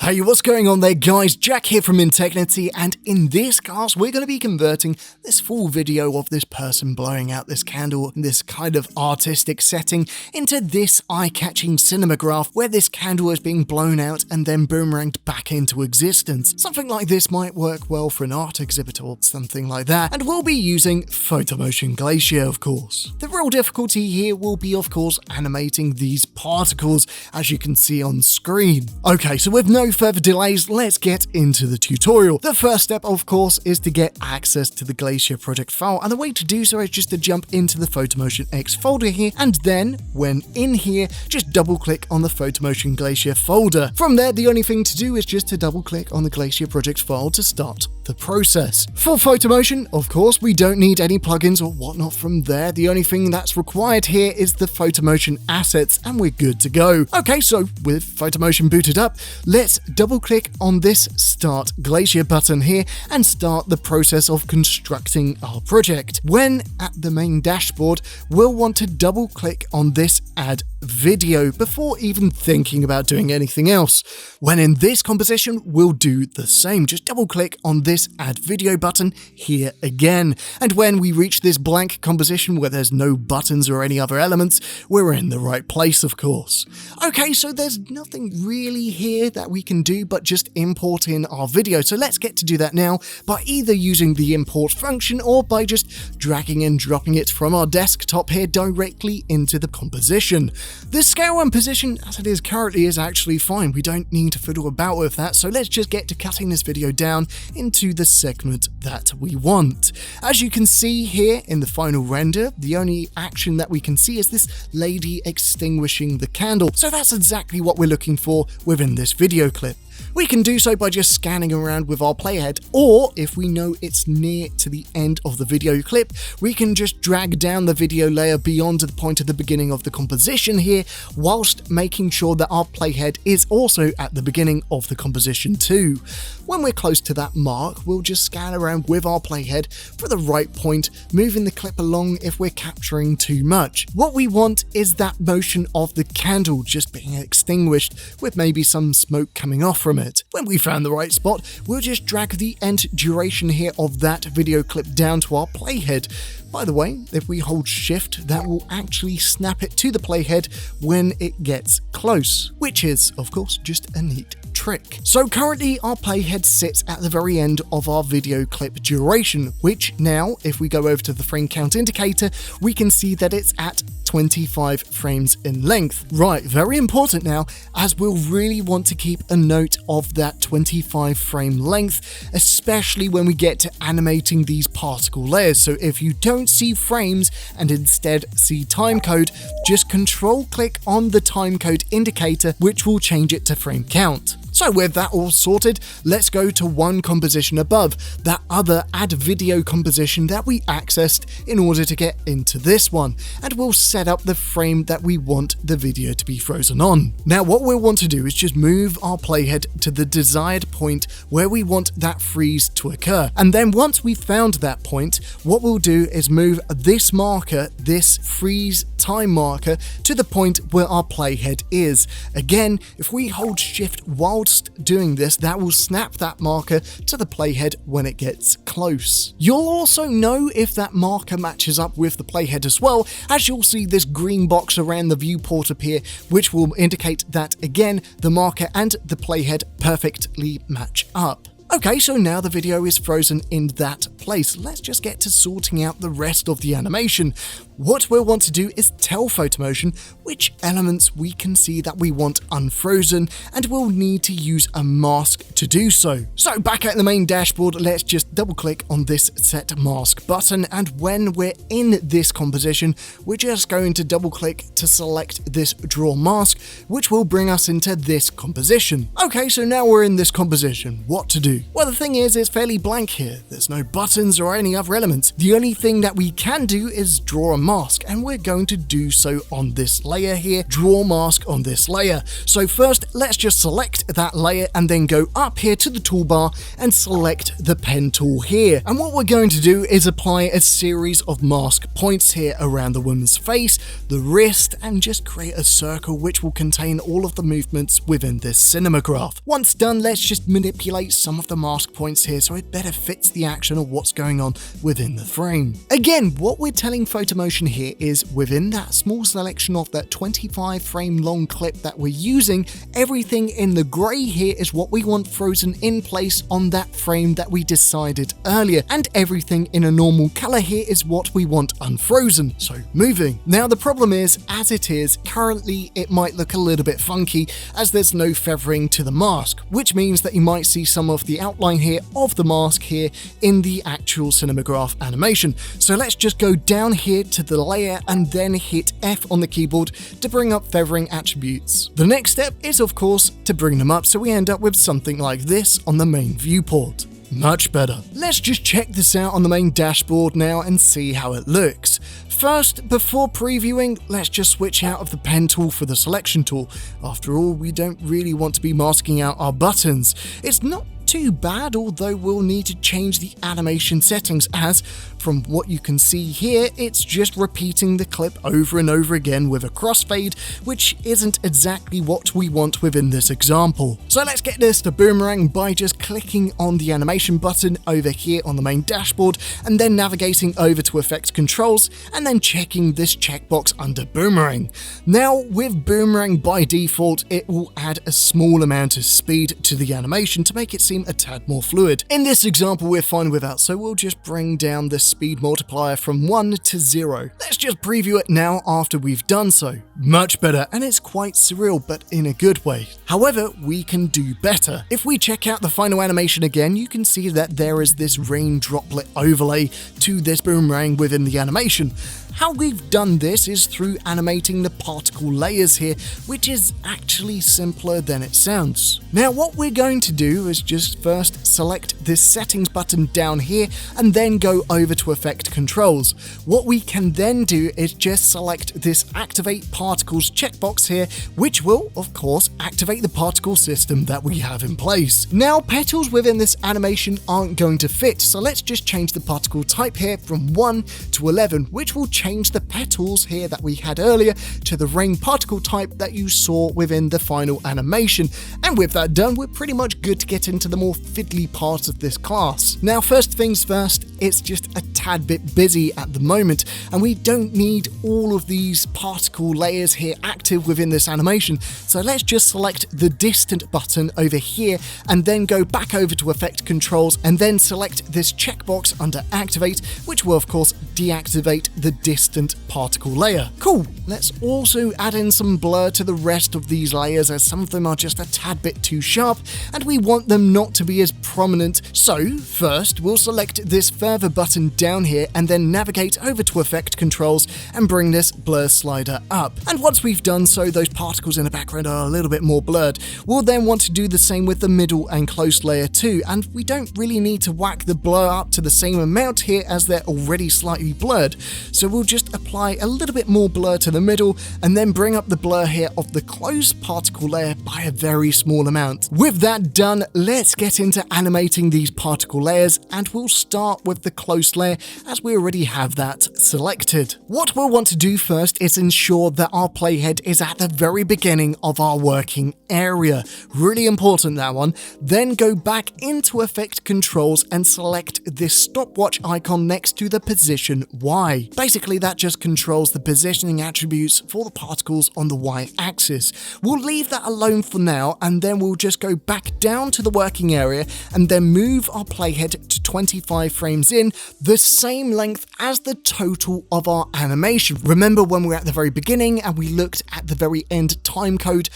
Hey, what's going on there guys? Jack here from Integrity, and in this class we're going to be converting this full video of this person blowing out this candle in this kind of artistic setting into this eye-catching cinematograph where this candle is being blown out and then boomeranged back into existence. Something like this might work well for an art exhibit or something like that, and we'll be using Photomotion Glacier, of course. The real difficulty here will be, of course, animating these particles as you can see on screen. Okay, so with no further delays, let's get into the tutorial. The first step, of course, is to get access to the Glacier project file, and the way to do so is just to jump into the Photomotion X folder here, and then, when in here, just double-click on the Photomotion Glacier folder. From there, the only thing to do is just to double-click on the Glacier project file to start the process. For Photomotion, of course, we don't need any plugins or whatnot from there. The only thing that's required here is the Photomotion assets, and we're good to go. Okay, so with Photomotion booted up, let's double-click on this Start Glacier button here and start the process of constructing our project. When at the main dashboard, we'll want to double-click on this Add Video before even thinking about doing anything else. When in this composition, we'll do the same. Just double-click on this Add Video button here again. And when we reach this blank composition where there's no buttons or any other elements, we're in the right place, of course. Okay, so there's nothing really here that we can do but just import in our video. So let's get to do that now by either using the import function or by just dragging and dropping it from our desktop here directly into the composition. The scale and position as it is currently is actually fine. We don't need to fiddle about with that. So let's just get to cutting this video down into the segment that we want. As you can see here in the final render, the only action that we can see is this lady extinguishing the candle. So that's exactly what we're looking for within this video clip. We can do so by just scanning around with our playhead, or if we know it's near to the end of the video clip, we can just drag down the video layer beyond the point at the beginning of the composition here, whilst making sure that our playhead is also at the beginning of the composition too. When we're close to that mark, we'll just scan around with our playhead for the right point, moving the clip along if we're capturing too much. What we want is that motion of the candle just being extinguished with maybe some smoke coming off from it. When we found the right spot, we'll just drag the end duration here of that video clip down to our playhead. By the way, if we hold shift, that will actually snap it to the playhead when it gets close, which is, of course, just a neat trick. So currently our playhead sits at the very end of our video clip duration, which now, if we go over to the frame count indicator, we can see that it's at 25 frames in length. Right, very important now, as we'll really want to keep a note of that 25 frame length, especially when we get to animating these particle layers. So if you don't see frames and instead see timecode, just control click on the timecode indicator, which will change it to frame count. So with that all sorted, let's go to one composition above, that other Add Video composition that we accessed in order to get into this one, and we'll set up the frame that we want the video to be frozen on. Now what we'll want to do is just move our playhead to the desired point where we want that freeze to occur, and then once we've found that point, what we'll do is move this marker, this freeze time marker, to the point where our playhead is. Again, if we hold shift whilst doing this, that will snap that marker to the playhead when it gets close. You'll also know if that marker matches up with the playhead as well, as you'll see this green box around the viewport appear, which will indicate that, again, the marker and the playhead perfectly match up. Okay, so now the video is frozen in that place. Let's just get to sorting out the rest of the animation. What we'll want to do is tell Photomotion which elements we can see that we want unfrozen, and we'll need to use a mask to do so. So back at the main dashboard, let's just double click on this Set Mask button, and when we're in this composition, we're just going to double click to select this Draw Mask, which will bring us into this composition. Okay, so now we're in this composition. What to do? Well, the thing is, it's fairly blank here. There's no buttons or any other elements. The only thing that we can do is draw a mask, and we're going to do so on this layer here. Draw mask on this layer. So first, let's just select that layer and then go up here to the toolbar and select the pen tool here. And what we're going to do is apply a series of mask points here around the woman's face, the wrist, and just create a circle which will contain all of the movements within this cinemagraph. Once done, let's just manipulate some of the mask points here so it better fits the action of what's going on within the frame. Again, what we're telling Photomotion here is within that small selection of that 25 frame long clip that we're using, everything in the grey here is what we want frozen in place on that frame that we decided earlier, and everything in a normal color here is what we want unfrozen, so moving. Now the problem is, as it is, currently it might look a little bit funky as there's no feathering to the mask, which means that you might see some of the outline here of the mask here in the actual cinemagraph animation. So let's just go down here to the layer and then hit F on the keyboard to bring up feathering attributes. The next step is of course to bring them up so we end up with something like this on the main viewport. Much better. Let's just check this out on the main dashboard now and see how it looks. First, before previewing, let's just switch out of the pen tool for the selection tool. After all, we don't really want to be masking out our buttons. It's not too bad, although we'll need to change the animation settings as, from what you can see here, it's just repeating the clip over and over again with a crossfade, which isn't exactly what we want within this example. So let's get this to boomerang by just clicking on the animation button over here on the main dashboard and then navigating over to effect controls and then checking this checkbox under boomerang. Now with boomerang by default, it will add a small amount of speed to the animation to make it seem a tad more fluid. In this example we're fine with that, so we'll just bring down the speed multiplier from 1 to 0. Let's just preview it now after we've done so. Much better, and it's quite surreal, but in a good way. However, we can do better. If we check out the final animation again, you can see that there is this rain droplet overlay to this boomerang within the animation. How we've done this is through animating the particle layers here, which is actually simpler than it sounds. Now what we're going to do is just first select this settings button down here and then go over to effect controls. What we can then do is just select this activate particles checkbox here, which will of course activate the particle system that we have in place. Now petals within this animation aren't going to fit, so let's just change the particle type here from 1 to 11, which will change the petals here that we had earlier to the rain particle type that you saw within the final animation. And with that done, we're pretty much good to get into the more fiddly parts of this class. Now first things first, it's just a tad bit busy at the moment and we don't need all of these particle layers here active within this animation, so let's just select the distant button over here and then go back over to effect controls and then select this checkbox under activate, which will of course deactivate the distant particle layer. Cool, let's also add in some blur to the rest of these layers as some of them are just a tad bit too sharp and we want them not to be as prominent. So first we'll select this further button down here and then navigate over to effect controls and bring this blur slider up. And once we've done so, those particles in the background are a little bit more blurred. We'll then want to do the same with the middle and close layer too, and we don't really need to whack the blur up to the same amount here as they're already slightly blurred. So we'll just apply a little bit more blur to the middle and then bring up the blur here of the closed particle layer by a very small amount. With that done, let's get into animating these particle layers, and we'll start with the close layer as we already have that selected. What we'll want to do first is ensure that our playhead is at the very beginning of our working area. Really important, that one. Then go back into effect controls and select this stopwatch icon next to the position Y. Basically that just controls the positioning attributes for the particles on the Y axis. We'll leave that alone for now and then we'll just go back down to the working area and then move our playhead to 25 frames in, the same length as the total of our animation. Remember when we were at the very beginning and we looked at the very end time code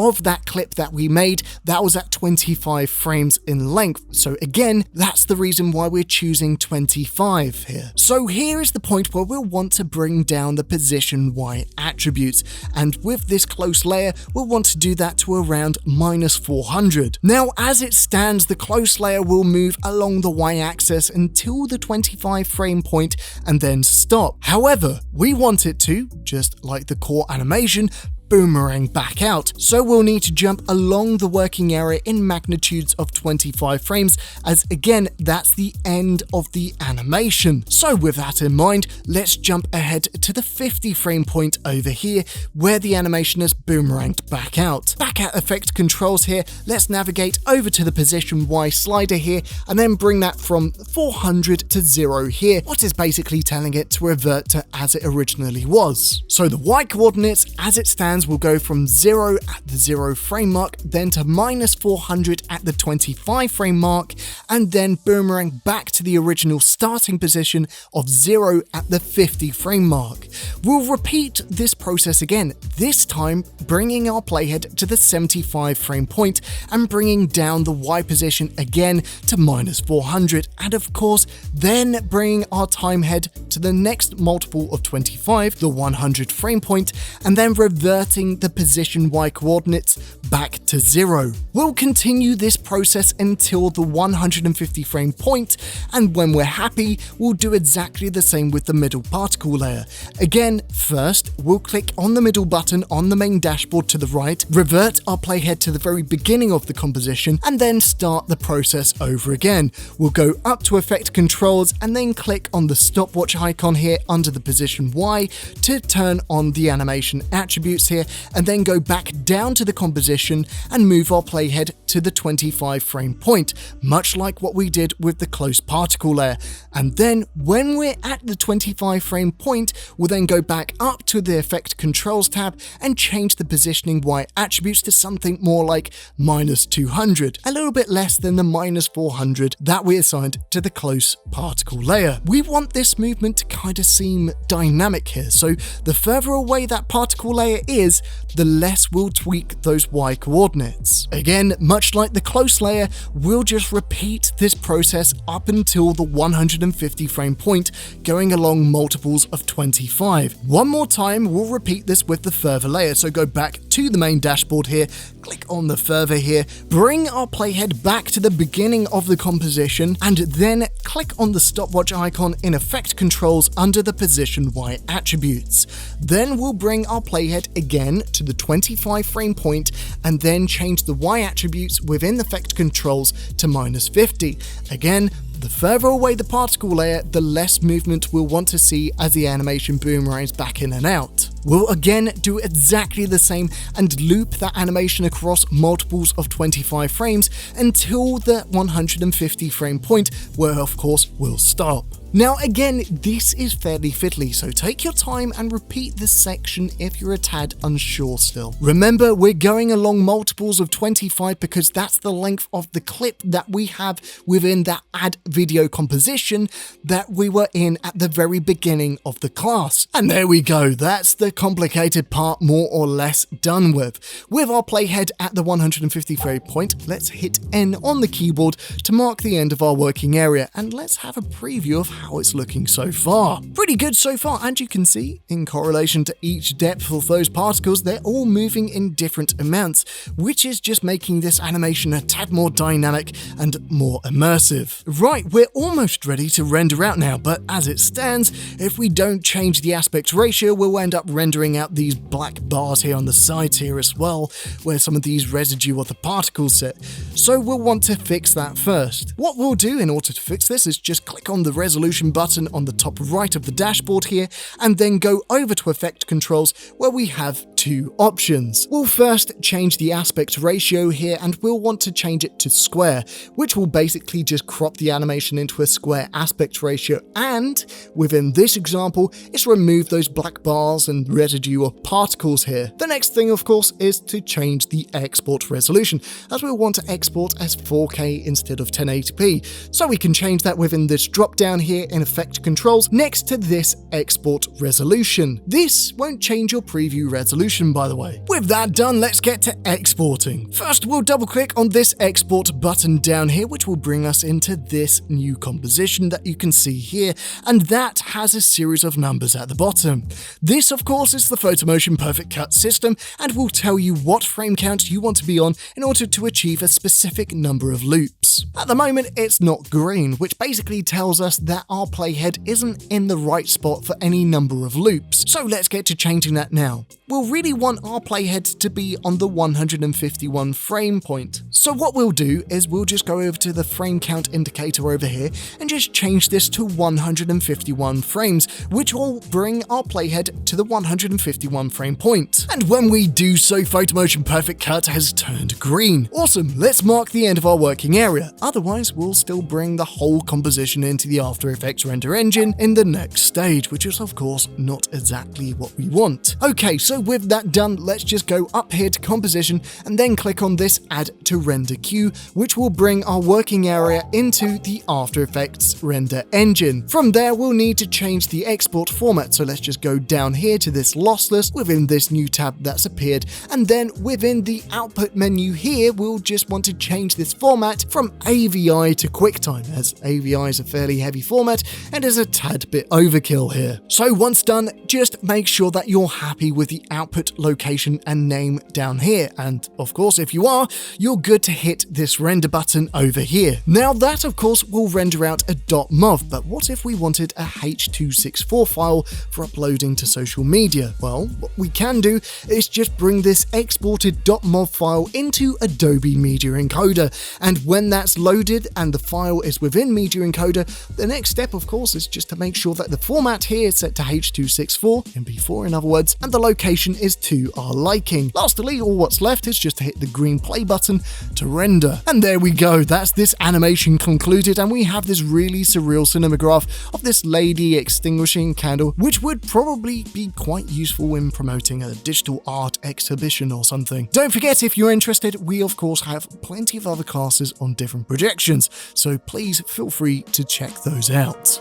of that clip that we made, that was at 25 frames in length. So again, that's the reason why we're choosing 25 here. So here is the point where we'll want to bring down the position Y attributes. And with this close layer, we'll want to do that to around -400. Now, as it stands, the close layer will move along the Y-axis until the 25 frame point and then stop. However, we want it to, just like the core animation, boomerang back out. So we'll need to jump along the working area in magnitudes of 25 frames, as again, that's the end of the animation. So with that in mind, let's jump ahead to the 50 frame point over here, where the animation is boomeranged back out. Back at effect controls here, let's navigate over to the position Y slider here, and then bring that from 400 to 0 here, what is basically telling it to revert to as it originally was. So the Y coordinates, as it stands, will go from 0 at the 0 frame mark, then to -400 at the 25 frame mark, and then boomerang back to the original starting position of 0 at the 50 frame mark. We'll repeat this process again, this time bringing our playhead to the 75 frame point and bringing down the Y position again to -400, and of course then bringing our time head to the next multiple of 25, the 100 frame point, and then reverting the position Y coordinates back to 0. We'll continue this process until the 150 frame point, and when we're happy, we'll do exactly the same with the middle particle layer. Again, first, we'll click on the middle button on the main dashboard to the right, revert our playhead to the very beginning of the composition, and then start the process over again. We'll go up to effect controls and then click on the stopwatch icon here under the position Y to turn on the animation attributes here, and then go back down to the composition and move our playhead to the 25 frame point, much like what we did with the close particle layer. And then when we're at the 25 frame point, we'll then go back up to the effect controls tab and change the positioning Y attributes to something more like -200, a little bit less than the -400 that we assigned to the close particle layer. We want this movement to kind of seem dynamic here, so the further away that particle layer is, the less we'll tweak those Y coordinates. Again, much like the close layer, we'll just repeat this process up until the 150 frame point, going along multiples of 25. One more time, we'll repeat this with the further layer, so go back to the main dashboard here, click on the further here, bring our playhead back to the beginning of the composition, and then click on the stopwatch icon in effect controls under the position Y attributes. Then we'll bring our playhead again to the 25 frame point, and then change the Y attributes within effect controls to -50. Again, the further away the particle layer, the less movement we'll want to see as the animation boomerangs back in and out. We'll again do exactly the same and loop that animation across multiples of 25 frames until the 150 frame point, where of course we'll stop. Now again, this is fairly fiddly, so take your time and repeat this section if you're a tad unsure still. Remember, we're going along multiples of 25 because that's the length of the clip that we have within that add video composition that we were in at the very beginning of the class. And there we go, that's the complicated part more or less done with. With our playhead at the 150 frame point, let's hit N on the keyboard to mark the end of our working area, and let's have a preview of how it's looking so far. Pretty good so far, and you can see, in correlation to each depth of those particles, they're all moving in different amounts, which is just making this animation a tad more dynamic and more immersive. Right, we're almost ready to render out now, but as it stands, if we don't change the aspect ratio, we'll end up rendering out these black bars here on the sides here as well, where some of these residue of the particles sit. So we'll want to fix that first. What we'll do in order to fix this is just click on the resolution button on the top right of the dashboard here, and then go over to effect controls where we have two options. We'll first change the aspect ratio here, and we'll want to change it to square, which will basically just crop the animation into a square aspect ratio, and within this example, it's remove those black bars and residue of particles here. The next thing, of course, is to change the export resolution, as we'll want to export as 4K instead of 1080p. So we can change that within this drop down here in effect controls next to this export resolution. This won't change your preview resolution, Photomotion, by the way. With that done, let's get to exporting. First, we'll double click on this export button down here, which will bring us into this new composition that you can see here, and that has a series of numbers at the bottom. This, of course, is the Photomotion Perfect Cut system and will tell you what frame count you want to be on in order to achieve a specific number of loops. At the moment, it's not green, which basically tells us that our playhead isn't in the right spot for any number of loops. So let's get to changing that now. We'll really want our playhead to be on the 151 frame point. So what we'll do is we'll just go over to the frame count indicator over here and just change this to 151 frames, which will bring our playhead to the 151 frame point. And when we do so, Photomotion Perfect Cut has turned green. Awesome, let's mark the end of our working area. Otherwise, we'll still bring the whole composition into the After Effects render engine in the next stage, which is of course not exactly what we want. Okay, so with that done, let's just go up here to composition and then click on this add to render queue, which will bring our working area into the After Effects render engine. From there, we'll need to change the export format. So let's just go down here to this lossless within this new tab that's appeared. And then within the output menu here, we'll just want to change this format from AVI to QuickTime, as AVI is a fairly heavy format and is a tad bit overkill here. So once done, just make sure that you're happy with the output location and name down here. And of course, if you are, you're good to hit this render button over here. Now that of course will render out a .mov, but what if we wanted a H.264 file for uploading to social media? Well, what we can do is just bring this exported .mov file into Adobe Media Encoder, and when that's loaded and the file is within Media Encoder, the next step of course is just to make sure that the format here is set to H.264, MP4 in other words, and the location is to our liking. Lastly, all what's left is just to hit the green play button to render. And there we go, that's this animation concluded, and we have this really surreal cinematograph of this lady extinguishing a candle, which would probably be quite useful when promoting a digital art exhibition or something. Don't forget, if you're interested, we of course have plenty of other classes on different projections, so please feel free to check those out.